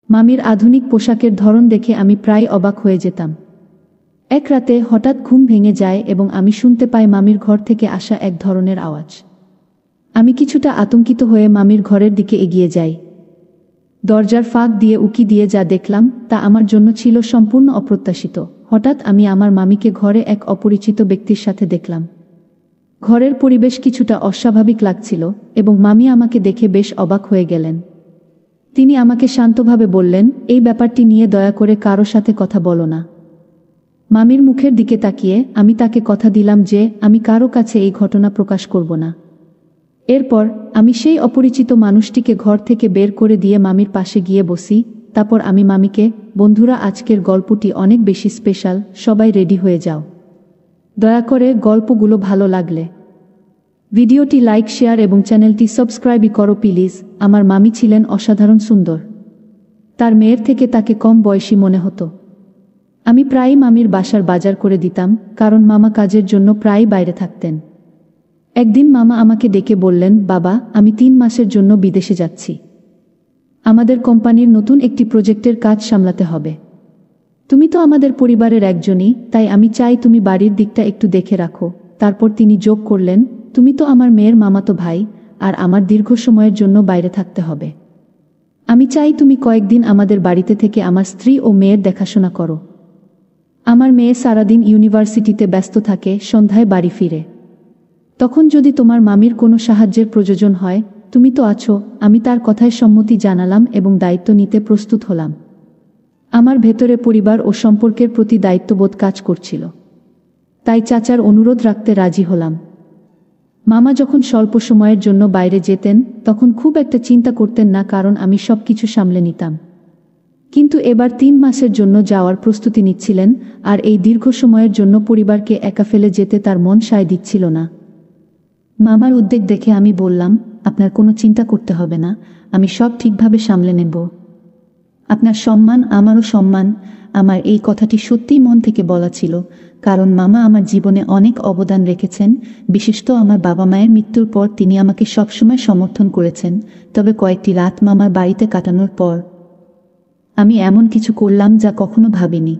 মামির আধুনিক পোশাকের ধরন দেখে আমি প্রায় অবাক হয়ে যেতাম। এক রাতে হঠাৎ ঘুম ভেঙে যায় এবং আমি শুনতে পাই মামির ঘর থেকে আসা এক ধরনের আওয়াজ। আমি কিছুটা আতঙ্কিত হয়ে মামির ঘরের দিকে এগিয়ে যাই। দরজার ফাঁক দিয়ে উকি দিয়ে যা দেখলাম তা আমার জন্য ছিল সম্পূর্ণ অপ্রত্যাশিত। হঠাৎ আমি আমার মামিকে ঘরে এক অপরিচিত ব্যক্তির সাথে দেখলাম। ঘরের পরিবেশ কিছুটা অস্বাভাবিক লাগছিল এবং মামি আমাকে দেখে বেশ অবাক হয়ে গেলেন। তিনি আমাকে শান্তভাবে বললেন, এই ব্যাপারটি নিয়ে দয়া করে কারো সাথে কথা বলো না। মামির মুখের দিকে তাকিয়ে আমি তাকে কথা দিলাম যে আমি কারো কাছে এই ঘটনা প্রকাশ করব না। এরপর আমি সেই অপরিচিত মানুষটিকে ঘর থেকে বের করে দিয়ে মামির পাশে গিয়ে বসি। তারপর আমি মামিকে, বন্ধুরা, আজকের গল্পটি অনেক বেশি স্পেশাল, সবাই রেডি হয়ে যাও। দয়া করে গল্পগুলো ভালো লাগলে ভিডিওটি লাইক, শেয়ার এবং চ্যানেলটি সাবস্ক্রাইবই করো প্লিজ। আমার মামি ছিলেন অসাধারণ সুন্দর। তার মেয়ের থেকে তাকে কম বয়সী মনে হতো। আমি প্রায়ই মামির বাসার বাজার করে দিতাম, কারণ মামা কাজের জন্য প্রায়ই বাইরে থাকতেন। একদিন মামা আমাকে ডেকে বললেন, বাবা, আমি 3 মাসের জন্য বিদেশে যাচ্ছি। আমাদের কোম্পানির নতুন একটি প্রজেক্টের কাজ সামলাতে হবে। তুমি তো আমাদের পরিবারের একজনই, তাই আমি চাই তুমি বাড়ির দিকটা একটু দেখে রাখো। তারপর তিনি যোগ করলেন, তুমি তো আমার মেয়ের মামাতো ভাই, আর আমার দীর্ঘ সময়ের জন্য বাইরে থাকতে হবে। আমি চাই তুমি কয়েকদিন আমাদের বাড়িতে থেকে আমার স্ত্রী ও মেয়ের দেখাশোনা করো। আমার মেয়ে সারাদিন ইউনিভার্সিটিতে ব্যস্ত থাকে, সন্ধ্যায় বাড়ি ফিরে। তখন যদি তোমার মামির কোনো সাহায্যের প্রয়োজন হয়, তুমি তো আছো। আমি তার কথায় সম্মতি জানালাম এবং দায়িত্ব নিতে প্রস্তুত হলাম। আমার ভেতরে পরিবার ও সম্পর্কের প্রতি দায়িত্ববোধ কাজ করছিল, তাই চাচার অনুরোধ রাখতে রাজি হলাম। মামা যখন স্বল্প সময়ের জন্য বাইরে যেতেন তখন খুব একটা চিন্তা করতেন না, কারণ আমি সব কিছু সামলে নিতাম। কিন্তু এবার 3 মাসের জন্য যাওয়ার প্রস্তুতি নিচ্ছিলেন, আর এই দীর্ঘ সময়ের জন্য পরিবারকে একা ফেলে যেতে তার মন সায় দিচ্ছিল না। মামার উদ্বেগ দেখে আমি বললাম, আপনার কোনো চিন্তা করতে হবে না, আমি সব ঠিকভাবে সামলে নেব। আপনার সম্মান আমারও সম্মান। আমার এই কথাটি সত্যিই মন থেকে বলা ছিল, কারণ মামা আমার জীবনে অনেক অবদান রেখেছেন। বিশেষত আমার বাবা মায়ের মৃত্যুর পর তিনি আমাকে সবসময় সমর্থন করেছেন। তবে কয়েকটি রাত মামার বাড়িতে কাটানোর পর আমি এমন কিছু করলাম যা কখনো ভাবিনি।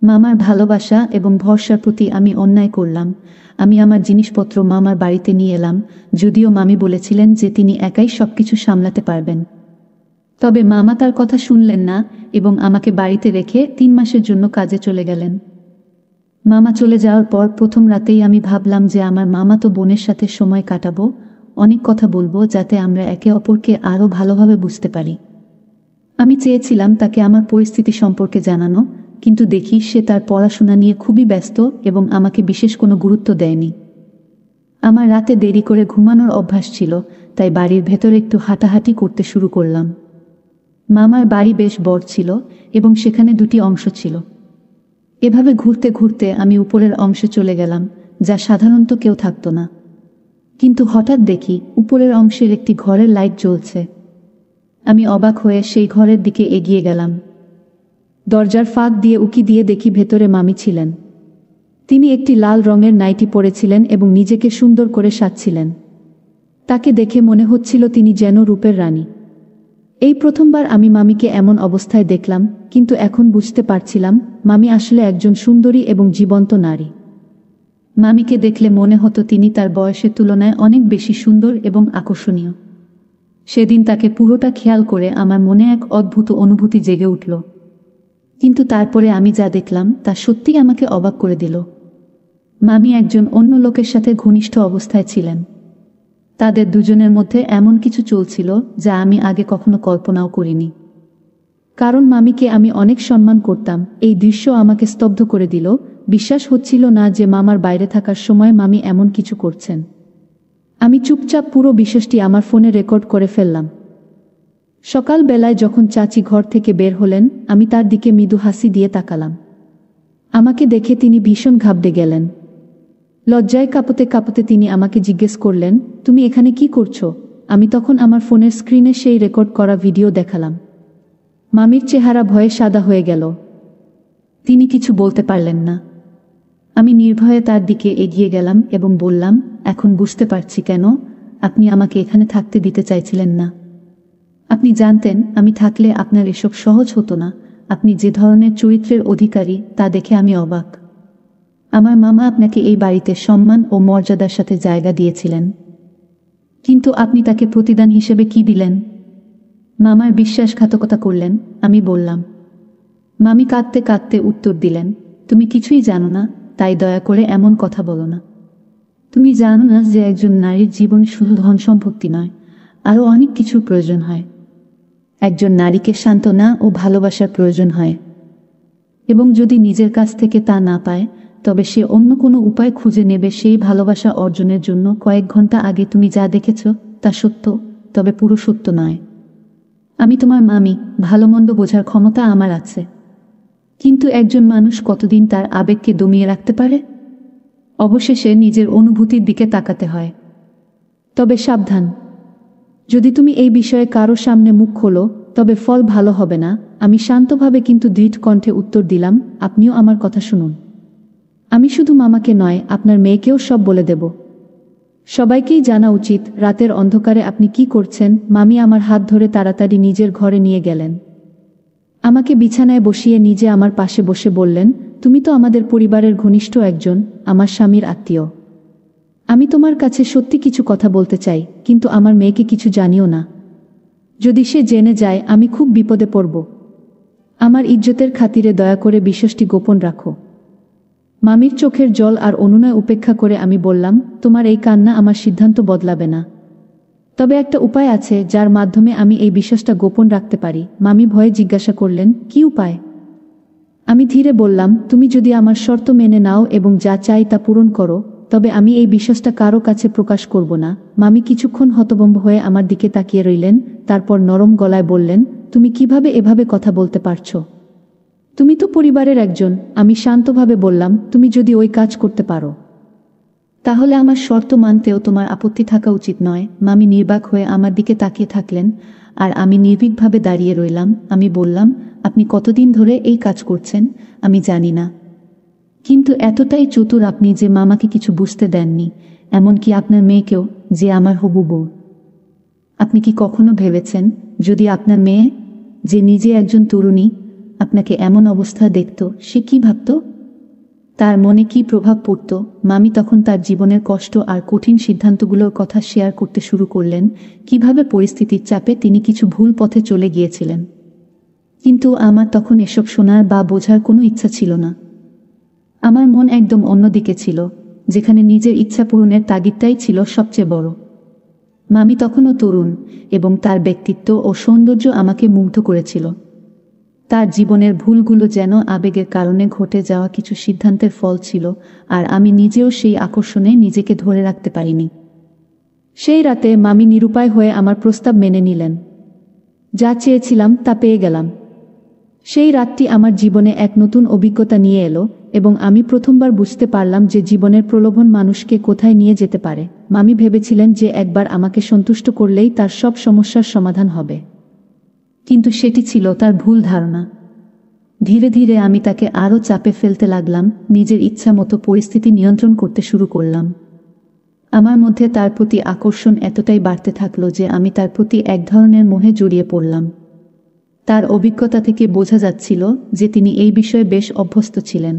মামার ভালোবাসা এবং ভরসার প্রতি আমি অন্যায় করলাম। আমি আমার জিনিসপত্র মামার বাড়িতে নিয়ে এলাম, যদিও মামি বলেছিলেন যে তিনি একাই সবকিছু সামলাতে পারবেন। তবে মামা তার কথা শুনলেন না এবং আমাকে বাড়িতে রেখে 3 মাসের জন্য কাজে চলে গেলেন। মামা চলে যাওয়ার পর প্রথম রাতেই আমি ভাবলাম যে আমার মামাতো বোনের সাথে সময় কাটাবো, অনেক কথা বলবো, যাতে আমরা একে অপরকে আরও ভালোভাবে বুঝতে পারি। আমি চেয়েছিলাম তাকে আমার পরিস্থিতি সম্পর্কে জানানো, কিন্তু দেখি সে তার পড়াশোনা নিয়ে খুবই ব্যস্ত এবং আমাকে বিশেষ কোনো গুরুত্ব দেয়নি। আমার রাতে দেরি করে ঘুমানোর অভ্যাস ছিল, তাই বাড়ির ভেতরে একটু হাঁটাহাঁটি করতে শুরু করলাম। মামার বাড়ি বেশ বড় ছিল এবং সেখানে 2টি অংশ ছিল। এভাবে ঘুরতে ঘুরতে আমি উপরের অংশে চলে গেলাম, যা সাধারণত কেউ থাকতো না। কিন্তু হঠাৎ দেখি উপরের অংশের একটি ঘরের লাইট জ্বলছে। আমি অবাক হয়ে সেই ঘরের দিকে এগিয়ে গেলাম। দরজার ফাঁক দিয়ে উকি দিয়ে দেখি ভেতরে মামি ছিলেন। তিনি একটি লাল রঙের নাইটি পরেছিলেন এবং নিজেকে সুন্দর করে সাজছিলেন। তাকে দেখে মনে হচ্ছিল তিনি যেন রূপের রানী। এই প্রথমবার আমি মামিকে এমন অবস্থায় দেখলাম, কিন্তু এখন বুঝতে পারছিলাম মামি আসলে একজন সুন্দরী এবং জীবন্ত নারী। মামিকে দেখলে মনে হতো তিনি তার বয়সের তুলনায় অনেক বেশি সুন্দর এবং আকর্ষণীয়। সেদিন তাকে পুরোটা খেয়াল করে আমার মনে এক অদ্ভুত অনুভূতি জেগে উঠল। কিন্তু তারপরে আমি যা দেখলাম তা সত্যিই আমাকে অবাক করে দিল। মামি একজন অন্য লোকের সাথে ঘনিষ্ঠ অবস্থায় ছিলেন। তাদের দুজনের মধ্যে এমন কিছু চলছিল যা আমি আগে কখনো কল্পনাও করিনি। কারণ মামিকে আমি অনেক সম্মান করতাম, এই দৃশ্য আমাকে স্তব্ধ করে দিল। বিশ্বাস হচ্ছিল না যে মামার বাইরে থাকার সময় মামি এমন কিছু করছেন। আমি চুপচাপ পুরো বিষয়টি আমার ফোনে রেকর্ড করে ফেললাম। সকালবেলায় যখন চাচি ঘর থেকে বের হলেন, আমি তার দিকে মৃদু হাসি দিয়ে তাকালাম। আমাকে দেখে তিনি ভীষণ ঘাবড়ে গেলেন। লজ্জায় কাঁপতে কাঁপতে তিনি আমাকে জিজ্ঞেস করলেন, তুমি এখানে কি করছো? আমি তখন আমার ফোনের স্ক্রিনে সেই রেকর্ড করা ভিডিও দেখালাম। মামির চেহারা ভয়ে সাদা হয়ে গেল। তিনি কিছু বলতে পারলেন না। আমি নির্ভয়ে তার দিকে এগিয়ে গেলাম এবং বললাম, এখন বুঝতে পারছি কেন আপনি আমাকে এখানে থাকতে দিতে চাইছিলেন না। আপনি জানতেন আমি থাকলে আপনার এসব সহজ হতো না। আপনি যে ধরনের চরিত্রের অধিকারী তা দেখে আমি অবাক। আমার মামা আপনাকে এই বাড়িতে সম্মান ও মর্যাদার সাথে জায়গা দিয়েছিলেন, কিন্তু আপনি তাকে প্রতিদান হিসেবে কি দিলেন? মামার বিশ্বাসঘাতকতা করলেন, আমি বললাম। মামি কাঁদতে কাঁদতে উত্তর দিলেন, তুমি কিছুই জানো না, তাই দয়া করে এমন কথা বলো না। তুমি জানো না যে একজন নারীর জীবনে শুধু ধন সম্পত্তি নয়, আরও অনেক কিছুর প্রয়োজন হয়। একজন নারীকে সান্ত্বনা ও ভালোবাসার প্রয়োজন হয়, এবং যদি নিজের কাছ থেকে তা না পায় তবে সে অন্য কোনো উপায় খুঁজে নেবে সেই ভালোবাসা অর্জনের জন্য। কয়েক ঘন্টা আগে তুমি যা দেখেছ তা সত্য, তবে পুরো সত্য নয়। আমি তোমার মামি, ভালো মন্দ বোঝার ক্ষমতা আমার আছে, কিন্তু একজন মানুষ কতদিন তার আবেগকে দমিয়ে রাখতে পারে? অবশেষে নিজের অনুভূতির দিকে তাকাতে হয়। তবে সাবধান, যদি তুমি এই বিষয়ে কারো সামনে মুখ খোলো তবে ফল ভালো হবে না। আমি শান্তভাবে কিন্তু দৃঢ় কণ্ঠে উত্তর দিলাম, আপনিও আমার কথা শুনুন। আমি শুধু মামাকে নয়, আপনার মেয়েকেও সব বলে দেব। সবাইকেই জানা উচিত রাতের অন্ধকারে আপনি কি করছেন। মামি আমার হাত ধরে তাড়াতাড়ি নিজের ঘরে নিয়ে গেলেন। আমাকে বিছানায় বসিয়ে নিজে আমার পাশে বসে বললেন, তুমি তো আমাদের পরিবারের ঘনিষ্ঠ একজন, আমার স্বামীর আত্মীয়। আমি তোমার কাছে সত্যি কিছু কথা বলতে চাই, কিন্তু আমার মেয়েকে কিছু জানিও না। যদি সে জেনে যায় আমি খুব বিপদে পড়ব। আমার ইজ্জতের খাতিরে দয়া করে বিষয়টি গোপন রাখো। মামির চোখের জল আর অনুনয় উপেক্ষা করে আমি বললাম, তোমার এই কান্না আমার সিদ্ধান্ত বদলাবে না। তবে একটা উপায় আছে যার মাধ্যমে আমি এই বিশ্বাসটা গোপন রাখতে পারি। মামি ভয়ে জিজ্ঞাসা করলেন, কি উপায়? আমি ধীরে বললাম, তুমি যদি আমার শর্ত মেনে নাও এবং যা চাই তা পূরণ করো, তবে আমি এই বিশ্বাসটা কারো কাছে প্রকাশ করব না। মামি কিছুক্ষণ হতভম্ব হয়ে আমার দিকে তাকিয়ে রইলেন, তারপর নরম গলায় বললেন, তুমি কিভাবে এভাবে কথা বলতে পারছো? তুমি তো পরিবারের একজন। আমি শান্তভাবে বললাম, তুমি যদি ওই কাজ করতে পারো তাহলে আমার শর্ত মানতেও তোমার আপত্তি থাকা উচিত নয়। মামি নির্বাক হয়ে আমার দিকে তাকিয়ে থাকলেন, আর আমি নির্ভীকভাবে দাঁড়িয়ে রইলাম। আমি বললাম, আপনি কতদিন ধরে এই কাজ করছেন আমি জানি না, কিন্তু এতটাই চতুর আপনি যে মামাকে কিছু বুঝতে দেননি, এমনকি আপনার মেয়েকেও, যে আমার হবু বউ। আপনি কি কখনো ভেবেছেন যদি আপনার মেয়ে, যে নিজে একজন তরুণী, আপনাকে এমন অবস্থা দেখত, সে কি ভাবত? তার মনে কি প্রভাব পড়ত? মামি তখন তার জীবনের কষ্ট আর কঠিন সিদ্ধান্তগুলোর কথা শেয়ার করতে শুরু করলেন, কিভাবে পরিস্থিতির চাপে তিনি কিছু ভুল পথে চলে গিয়েছিলেন। কিন্তু আমার তখন এসব শোনার বা বোঝার কোনো ইচ্ছা ছিল না। আমার মন একদম অন্যদিকে ছিল, যেখানে নিজের ইচ্ছা পূরণের তাগিদটাই ছিল সবচেয়ে বড়। মামি তখনও তরুণ, এবং তার ব্যক্তিত্ব ও সৌন্দর্য আমাকে মুগ্ধ করেছিল। তার জীবনের ভুলগুলো যেন আবেগের কারণে ঘটে যাওয়া কিছু সিদ্ধান্তের ফল ছিল, আর আমি নিজেও সেই আকর্ষণে নিজেকে ধরে রাখতে পারিনি। সেই রাতে মামি নিরুপায় হয়ে আমার প্রস্তাব মেনে নিলেন। যা চেয়েছিলাম তা পেয়ে গেলাম। সেই রাতটি আমার জীবনে এক নতুন অভিজ্ঞতা নিয়ে এলো, এবং আমি প্রথমবার বুঝতে পারলাম যে জীবনের প্রলোভন মানুষকে কোথায় নিয়ে যেতে পারে। মামি ভেবেছিলেন যে একবার আমাকে সন্তুষ্ট করলেই তার সব সমস্যার সমাধান হবে, কিন্তু সেটি ছিল তার ভুল ধারণা। ধীরে ধীরে আমি তাকে আরও চাপে ফেলতে লাগলাম, নিজের ইচ্ছা মতো পরিস্থিতি নিয়ন্ত্রণ করতে শুরু করলাম। আমার মধ্যে তার প্রতি আকর্ষণ এতটাই বাড়তে থাকলো যে আমি তার প্রতি এক ধরনের মোহে জড়িয়ে পড়লাম। তার অভিজ্ঞতা থেকে বোঝা যাচ্ছিল যে তিনি এই বিষয়ে বেশ অভ্যস্ত ছিলেন।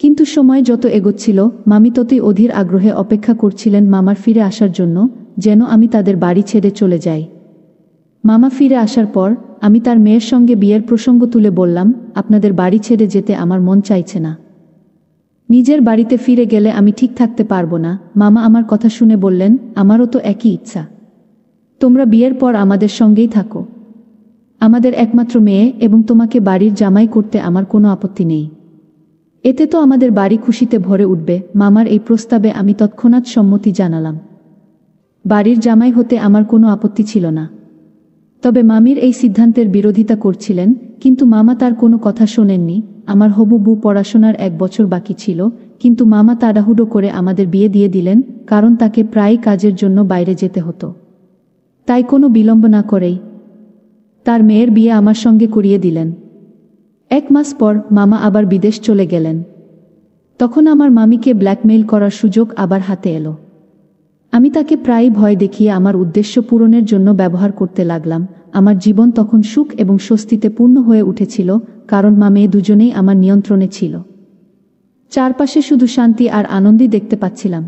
কিন্তু সময় যত এগোচ্ছিল, মামি ততই অধীর আগ্রহে অপেক্ষা করছিলেন মামার ফিরে আসার জন্য, যেন আমি তাদের বাড়ি ছেড়ে চলে যাই। মামা ফিরে আসার পর আমি তার মেয়ের সঙ্গে বিয়ের প্রসঙ্গ তুলে বললাম, আপনাদের বাড়ি ছেড়ে যেতে আমার মন চাইছে না। নিজের বাড়িতে ফিরে গেলে আমি ঠিক থাকতে পারবো না। মামা আমার কথা শুনে বললেন, আমারও তো একই ইচ্ছা। তোমরা বিয়ের পর আমাদের সঙ্গেই থাকো। আমাদের একমাত্র মেয়ে, এবং তোমাকে বাড়ির জামাই করতে আমার কোনো আপত্তি নেই। এতে তো আমাদের বাড়ি খুশিতে ভরে উঠবে। মামার এই প্রস্তাবে আমি তৎক্ষণাৎ সম্মতি জানালাম। বাড়ির জামাই হতে আমার কোনো আপত্তি ছিল না, তবে মামির এই সিদ্ধান্তের বিরোধিতা করছিলেন। কিন্তু মামা তার কোনো কথা শোনেননি। আমার হবু বউ পড়াশোনার 1 বছর বাকি ছিল, কিন্তু মামা তাড়াহুড়ো করে আমাদের বিয়ে দিয়ে দিলেন, কারণ তাকে প্রায় কাজের জন্য বাইরে যেতে হতো। তাই কোনো বিলম্ব না করেই তার মেয়ের বিয়ে আমার সঙ্গে করিয়ে দিলেন। 1 মাস পর মামা আবার বিদেশ চলে গেলেন। তখন আমার মামিকে ব্ল্যাকমেইল করার সুযোগ আবার হাতে এলো। আমি তাকে প্রায় ভয় দেখিয়ে আমার উদ্দেশ্য পূরণের জন্য ব্যবহার করতে লাগলাম। আমার জীবন তখন সুখ এবং স্বস্তিতে পূর্ণ হয়ে উঠেছিল, কারণ মা মেয়ে দুজনেই আমার নিয়ন্ত্রণে ছিল। চারপাশে শুধু শান্তি আর আনন্দই দেখতে পাচ্ছিলাম।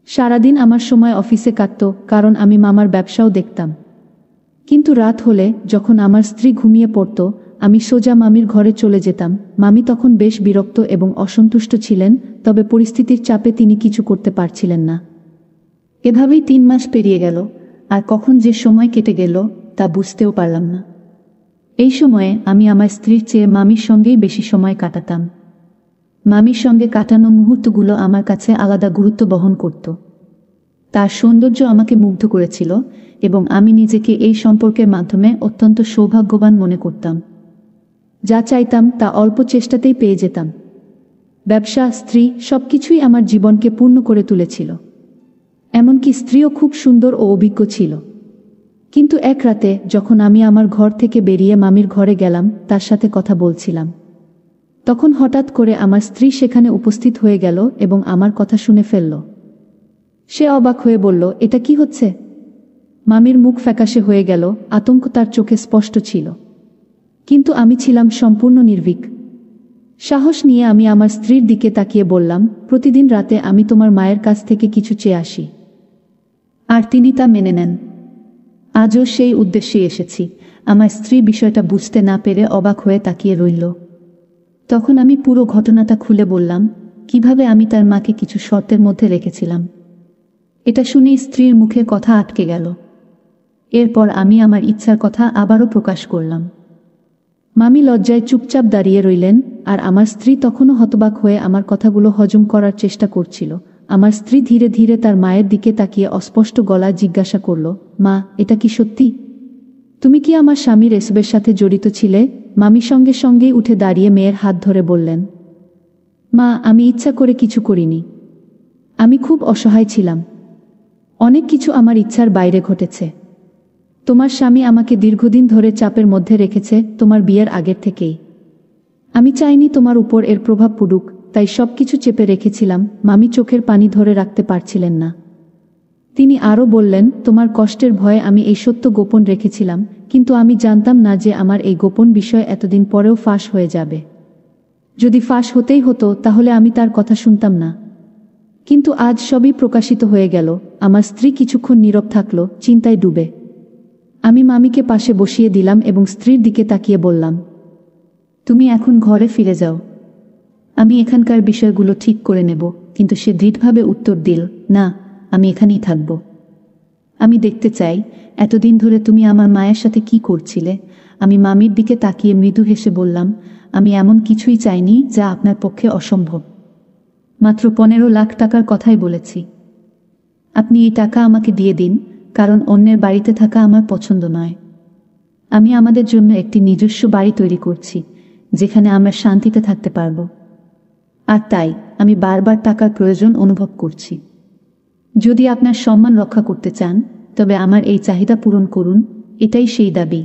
সারাদিন আমার সময় অফিসে কাটত, কারণ আমি মামার ব্যবসাও দেখতাম। কিন্তু রাত হলে, যখন আমার স্ত্রী ঘুমিয়ে পড়ত, আমি সোজা মামির ঘরে চলে যেতাম। মামি তখন বেশ বিরক্ত এবং অসন্তুষ্ট ছিলেন, তবে পরিস্থিতির চাপে তিনি কিছু করতে পারছিলেন না। এভাবেই 3 মাস পেরিয়ে গেল, আর কখন যে সময় কেটে গেল তা বুঝতেও পারলাম না। এই সময়ে আমি আমার স্ত্রীর চেয়ে মামির সঙ্গেই বেশি সময় কাটাতাম। মামির সঙ্গে কাটানো মুহূর্তগুলো আমার কাছে আলাদা গুরুত্ব বহন করত। তার সৌন্দর্য আমাকে মুগ্ধ করেছিল এবং আমি নিজেকে এই সম্পর্কের মাধ্যমে অত্যন্ত সৌভাগ্যবান মনে করতাম। যা চাইতাম তা অল্প চেষ্টাতেই পেয়ে যেতাম। ব্যবসা, স্ত্রী, সবকিছুই আমার জীবনকে পূর্ণ করে তুলেছিল। এমনকি স্ত্রীও খুব সুন্দর ও অভিজ্ঞ ছিল। কিন্তু এক রাতে, যখন আমি আমার ঘর থেকে বেরিয়ে মামির ঘরে গেলাম, তার সাথে কথা বলছিলাম, তখন হঠাৎ করে আমার স্ত্রী সেখানে উপস্থিত হয়ে গেল এবং আমার কথা শুনে ফেলল। সে অবাক হয়ে বলল, এটা কি হচ্ছে? মামির মুখ ফ্যাকাশে হয়ে গেল, আতঙ্ক তার চোখে স্পষ্ট ছিল। কিন্তু আমি ছিলাম সম্পূর্ণ নির্ভীক। সাহস নিয়ে আমি আমার স্ত্রীর দিকে তাকিয়ে বললাম, প্রতিদিন রাতে আমি তোমার মায়ের কাছ থেকে কিছু চেয়ে আসি, আর তিনি তা মেনে নেন। আজও সেই উদ্দেশ্যে এসেছি। আমার স্ত্রী বিষয়টা বুঝতে না পেরে অবাক হয়ে তাকিয়ে রইল। তখন আমি পুরো ঘটনাটা খুলে বললাম, কিভাবে আমি তার মাকে কিছু শর্তের মধ্যে রেখেছিলাম। এটা শুনে স্ত্রীর মুখে কথা আটকে গেল। এরপর আমি আমার ইচ্ছার কথা আবারও প্রকাশ করলাম। মামি লজ্জায় চুপচাপ দাঁড়িয়ে রইলেন, আর আমার স্ত্রী তখনও হতবাক হয়ে আমার কথাগুলো হজম করার চেষ্টা করছিল। আমার স্ত্রী ধীরে ধীরে তার মায়ের দিকে তাকিয়ে অস্পষ্ট গলায় জিজ্ঞাসা করল, মা, এটা কি সত্যি? তুমি কি আমার স্বামীর এসবের সাথে জড়িত ছিলে? মামি সঙ্গে সঙ্গেই উঠে দাঁড়িয়ে মেয়ের হাত ধরে বললেন, মা, আমি ইচ্ছা করে কিছু করিনি। আমি খুব অসহায় ছিলাম। অনেক কিছু আমার ইচ্ছার বাইরে ঘটেছে। তোমার স্বামী আমাকে দীর্ঘদিন ধরে চাপের মধ্যে রেখেছে, তোমার বিয়ের আগের থেকেই। আমি চাইনি তোমার উপর এর প্রভাব পড়ুক, তাই সবকিছু চেপে রেখেছিলাম। মামি চোখের পানি ধরে রাখতে পারছিলেন না। তিনি আরও বললেন, তোমার কষ্টের ভয়ে আমি এই সত্য গোপন রেখেছিলাম, কিন্তু আমি জানতাম না যে আমার এই গোপন বিষয় এতদিন পরেও ফাঁস হয়ে যাবে। যদি ফাঁস হতেই হতো তাহলে আমি তার কথা শুনতাম না। কিন্তু আজ সবই প্রকাশিত হয়ে গেল। আমার স্ত্রী কিছুক্ষণ নীরব থাকল, চিন্তায় ডুবে। আমি মামিকে পাশে বসিয়ে দিলাম এবং স্ত্রীর দিকে তাকিয়ে বললাম, তুমি এখন ঘরে ফিরে যাও। আমি এখানকার বিষয়গুলো ঠিক করে নেব। কিন্তু সে দৃঢ়ভাবে উত্তর দিল, না, আমি এখানেই থাকব। আমি দেখতে চাই এতদিন ধরে তুমি আমার মায়ের সাথে কি করছিলে। আমি মামির দিকে তাকিয়ে মৃদু হেসে বললাম, আমি এমন কিছুই চাইনি যা আপনার পক্ষে অসম্ভব। মাত্র 15 লাখ টাকার কথাই বলেছি। আপনি এই টাকা আমাকে দিয়ে দিন, কারণ অন্যের বাড়িতে থাকা আমার পছন্দ নয়। আমি আমাদের জন্য একটি নিজস্ব বাড়ি তৈরি করছি, যেখানে আমরা শান্তিতে থাকতে পারব। আর তাই আমি বারবার টাকার প্রয়োজন অনুভব করছি। যদি আপনার সম্মান রক্ষা করতে চান, তবে আমার এই চাহিদা পূরণ করুন। এটাই সেই দাবি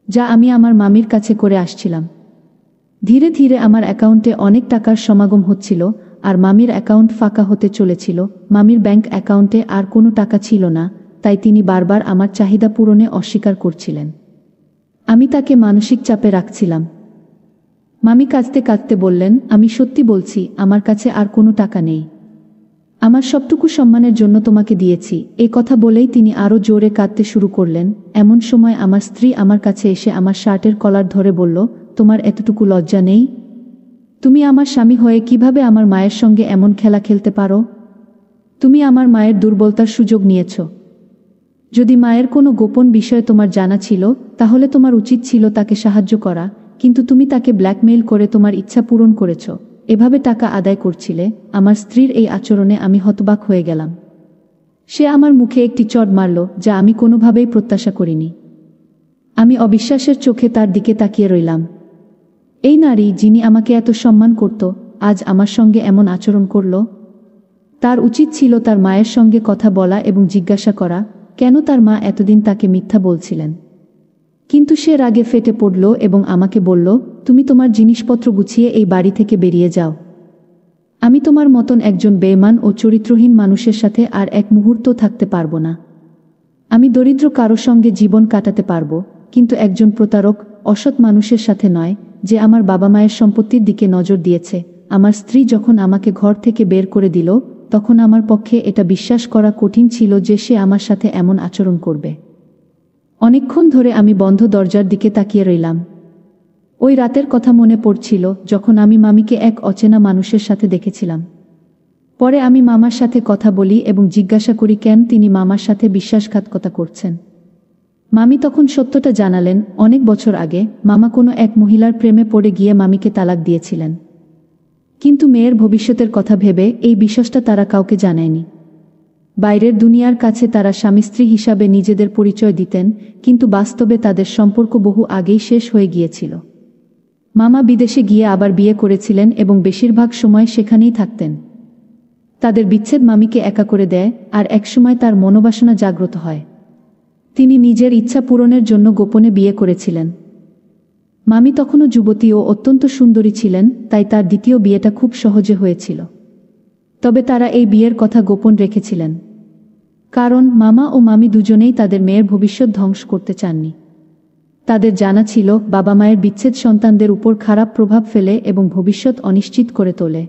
যা আমি আমার মামির কাছে করে আসছিলাম। ধীরে ধীরে আমার অ্যাকাউন্টে অনেক টাকার সমাগম হচ্ছিল, আর মামির অ্যাকাউন্ট ফাঁকা হতে চলেছিল। মামির ব্যাংক অ্যাকাউন্টে আর কোনো টাকা ছিল না, তাই তিনি বারবার আমার চাহিদা পূরণে অস্বীকার করছিলেন। আমি তাকে মানসিক চাপে রাখছিলাম। মামি কাঁদতে কাঁদতে বললেন, আমি সত্যি বলছি, আমার কাছে আর কোনো টাকা নেই। আমার সবটুকু সম্মানের জন্য তোমাকে দিয়েছি। এই কথা বলেই তিনি আরও জোরে কাঁদতে শুরু করলেন। এমন সময় আমার স্ত্রী আমার কাছে এসে আমার শার্টের কলার ধরে বলল, তোমার এতটুকু লজ্জা নেই? তুমি আমার স্বামী হয়ে কিভাবে আমার মায়ের সঙ্গে এমন খেলা খেলতে পারো? তুমি আমার মায়ের দুর্বলতার সুযোগ নিয়েছ। যদি মায়ের কোনো গোপন বিষয় তোমার জানা ছিল, তাহলে তোমার উচিত ছিল তাকে সাহায্য করা, কিন্তু তুমি তাকে ব্ল্যাকমেইল করে তোমার ইচ্ছা পূরণ করেছ। এভাবে টাকা আদায় করছিলে। আমার স্ত্রীর এই আচরণে আমি হতবাক হয়ে গেলাম। সে আমার মুখে একটি চড় মারল, যা আমি কোনোভাবেই প্রত্যাশা করিনি। আমি অবিশ্বাসের চোখে তার দিকে তাকিয়ে রইলাম। এই নারী, যিনি আমাকে এত সম্মান করত, আজ আমার সঙ্গে এমন আচরণ করল। তার উচিত ছিল তার মায়ের সঙ্গে কথা বলা এবং জিজ্ঞাসা করা, কেন তার মা এতদিন তাকে মিথ্যা বলছিলেন। কিন্তু সে রাগে ফেটে পড়ল এবং আমাকে বলল, তুমি তোমার জিনিসপত্র গুছিয়ে এই বাড়ি থেকে বেরিয়ে যাও। আমি তোমার মতন একজন বেঈমান ও চরিত্রহীন মানুষের সাথে আর এক মুহূর্ত থাকতে পারবো না। আমি দরিদ্র কারো সঙ্গে জীবন কাটাতে পারবো, কিন্তু একজন প্রতারক, অসৎ মানুষের সাথে নয়, যে আমার বাবা মায়ের সম্পত্তির দিকে নজর দিয়েছে। আমার স্ত্রী যখন আমাকে ঘর থেকে বের করে দিল, তখন আমার পক্ষে এটা বিশ্বাস করা কঠিন ছিল যে সে আমার সাথে এমন আচরণ করবে। অনেকক্ষণ ধরে আমি বন্ধ দরজার দিকে তাকিয়ে রইলাম। ওই রাতের কথা মনে পড়ছিল যখন আমি মামিকে এক অচেনা মানুষের সাথে দেখেছিলাম। পরে আমি মামার সাথে কথা বলি এবং জিজ্ঞাসা করি কেন তিনি মামার সাথে বিশ্বাসঘাতকতা করছেন। মামি তখন সত্যটা জানালেন, অনেক বছর আগে মামা কোনো এক মহিলার প্রেমে পড়ে গিয়ে মামিকে তালাক দিয়েছিলেন। কিন্তু মেয়ের ভবিষ্যতের কথা ভেবে এই বিশ্বাসটা তারা কাউকে জানায়নি। বাইরের দুনিয়ার কাছে তারা স্বামী স্ত্রী হিসাবে নিজেদের পরিচয় দিতেন, কিন্তু বাস্তবে তাদের সম্পর্ক বহু আগেই শেষ হয়ে গিয়েছিল। মামা বিদেশে গিয়ে আবার বিয়ে করেছিলেন এবং বেশিরভাগ সময় সেখানেই থাকতেন। তাদের বিচ্ছেদ মামিকে একা করে দেয়, আর একসময় তার মনোবাসনা জাগ্রত হয়। তিনি নিজের ইচ্ছা পূরণের জন্য গোপনে বিয়ে করেছিলেন। মামি তখনও যুবতী ও অত্যন্ত সুন্দরী ছিলেন, তাই তার দ্বিতীয় বিয়েটা খুব সহজে হয়েছিল। তবে তারা এই বিয়ের কথা গোপন রেখেছিলেন, কারণ মামা ও মামি দুজনেই তাদের মেয়ের ভবিষ্যৎ ধ্বংস করতে চাননি। তাদের জানা ছিল বাবা মায়ের বিচ্ছেদ সন্তানদের উপর খারাপ প্রভাব ফেলে এবং ভবিষ্যৎ অনিশ্চিত করে তোলে।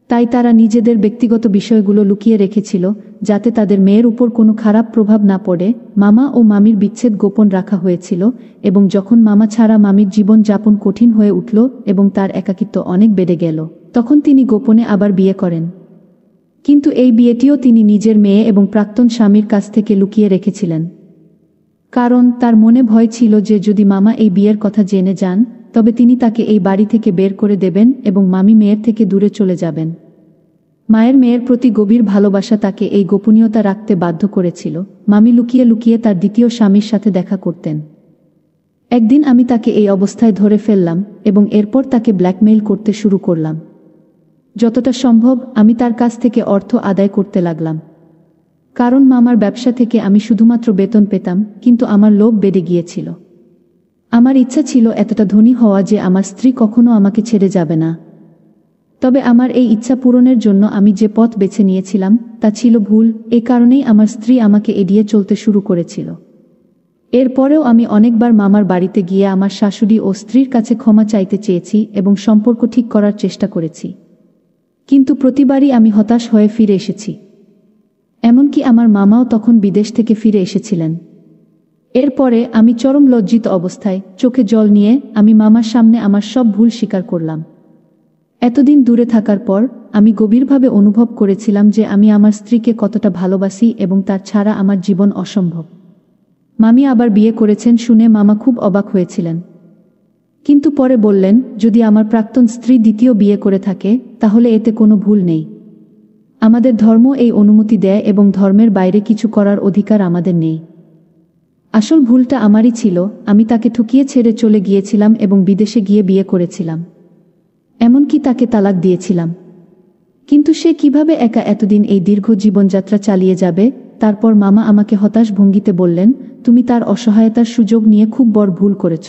তাই তারা নিজেদের ব্যক্তিগত বিষয়গুলো লুকিয়ে রেখেছিল, যাতে তাদের মেয়ের উপর কোনো খারাপ প্রভাব না পড়ে। মামা ও মামির বিচ্ছেদ গোপন রাখা হয়েছিল, এবং যখন মামা ছাড়া মামির জীবন যাপন কঠিন হয়ে উঠল এবং তার একাকিত্ব অনেক বেড়ে গেল, তখন তিনি গোপনে আবার বিয়ে করেন। কিন্তু এই বিয়েটিও তিনি নিজের মেয়ে এবং প্রাক্তন স্বামীর কাছ থেকে লুকিয়ে রেখেছিলেন, কারণ তার মনে ভয় ছিল যে যদি মামা এই বিয়ের কথা জেনে যান, তবে তিনি তাকে এই বাড়ি থেকে বের করে দেবেন এবং মামি মেয়ের থেকে দূরে চলে যাবেন। মায়ের মেয়ের প্রতি গভীর ভালোবাসা তাকে এই গোপনীয়তা রাখতে বাধ্য করেছিল। মামি লুকিয়ে লুকিয়ে তার দ্বিতীয় স্বামীর সাথে দেখা করতেন। একদিন আমি তাকে এই অবস্থায় ধরে ফেললাম এবং এরপর তাকে ব্ল্যাকমেইল করতে শুরু করলাম। যতটা সম্ভব আমি তার কাছ থেকে অর্থ আদায় করতে লাগলাম, কারণ মামার ব্যবসা থেকে আমি শুধুমাত্র বেতন পেতাম, কিন্তু আমার লোভ বেড়ে গিয়েছিল। আমার ইচ্ছা ছিল এতটা ধনী হওয়া যে আমার স্ত্রী কখনো আমাকে ছেড়ে যাবে না। তবে আমার এই ইচ্ছা পূরণের জন্য আমি যে পথ বেছে নিয়েছিলাম তা ছিল ভুল। এ কারণেই আমার স্ত্রী আমাকে এড়িয়ে চলতে শুরু করেছিল। এরপরেও আমি অনেকবার মামার বাড়িতে গিয়ে আমার শাশুড়ি ও স্ত্রীর কাছে ক্ষমা চাইতে চেয়েছি এবং সম্পর্ক ঠিক করার চেষ্টা করেছি, কিন্তু প্রতিবারই আমি হতাশ হয়ে ফিরে এসেছি। এমনকি আমার মামাও তখন বিদেশ থেকে ফিরে এসেছিলেন। এরপরে আমি চরম লজ্জিত অবস্থায় চোখে জল নিয়ে আমি মামার সামনে আমার সব ভুল স্বীকার করলাম। এতদিন দূরে থাকার পর আমি গভীরভাবে অনুভব করেছিলাম যে আমি আমার স্ত্রীকে কতটা ভালোবাসি এবং তার ছাড়া আমার জীবন অসম্ভব। মামি আবার বিয়ে করেছেন শুনে মামা খুব অবাক হয়েছিলেন, কিন্তু পরে বললেন, যদি আমার প্রাক্তন স্ত্রী দ্বিতীয় বিয়ে করে থাকে তাহলে এতে কোনো ভুল নেই। আমাদের ধর্ম এই অনুমতি দেয় এবং ধর্মের বাইরে কিছু করার অধিকার আমাদের নেই। আসল ভুলটা আমারই ছিল। আমি তাকে ঠকিয়ে ছেড়ে চলে গিয়েছিলাম এবং বিদেশে গিয়ে বিয়ে করেছিলাম, এমনকি তাকে তালাক দিয়েছিলাম। কিন্তু সে কিভাবে একা এতদিন এই দীর্ঘ জীবনযাত্রা চালিয়ে যাবে? তারপর মামা আমাকে হতাশ ভঙ্গিতে বললেন, তুমি তার অসহায়তার সুযোগ নিয়ে খুব বড় ভুল করেছ।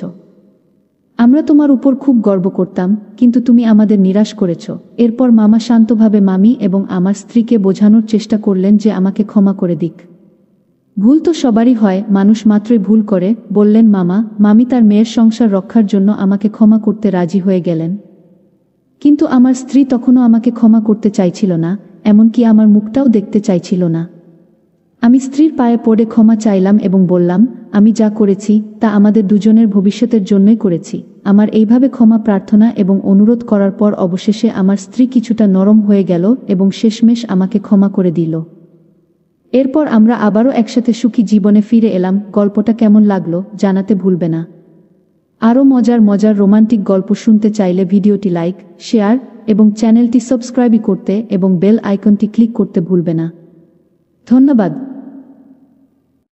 আমরা তোমার উপর খুব গর্ব করতাম, কিন্তু তুমি আমাদের নিরাশ করেছ। এরপর মামা শান্তভাবে মামি এবং আমার স্ত্রীকে বোঝানোর চেষ্টা করলেন যে আমাকে ক্ষমা করে দিক। ভুল তো সবারই হয়, মানুষ মাত্রই ভুল করে, বললেন মামা। মামি তার মেয়ের সংসার রক্ষার জন্য আমাকে ক্ষমা করতে রাজি হয়ে গেলেন, কিন্তু আমার স্ত্রী তখনও আমাকে ক্ষমা করতে চাইছিল না, এমনকি আমার মুখটাও দেখতে চাইছিল না। আমি স্ত্রীর পায়ে পড়ে ক্ষমা চাইলাম এবং বললাম, আমি যা করেছি তা আমাদের দুজনের ভবিষ্যতের জন্যই করেছি। আমার এইভাবে ক্ষমা প্রার্থনা এবং অনুরোধ করার পর অবশেষে আমার স্ত্রী কিছুটা নরম হয়ে গেল এবং শেষমেশ আমাকে ক্ষমা করে দিল। এরপর আমরা আবারও একসাথে সুখী জীবনে ফিরে এলাম। গল্পটা কেমন লাগলো জানাতে ভুলবে না। আরও মজার মজার রোমান্টিক গল্প শুনতে চাইলে ভিডিওটি লাইক, শেয়ার এবং চ্যানেলটি সাবস্ক্রাইব করতে এবং বেল আইকনটি ক্লিক করতে ভুলবে না। ধন্যবাদ।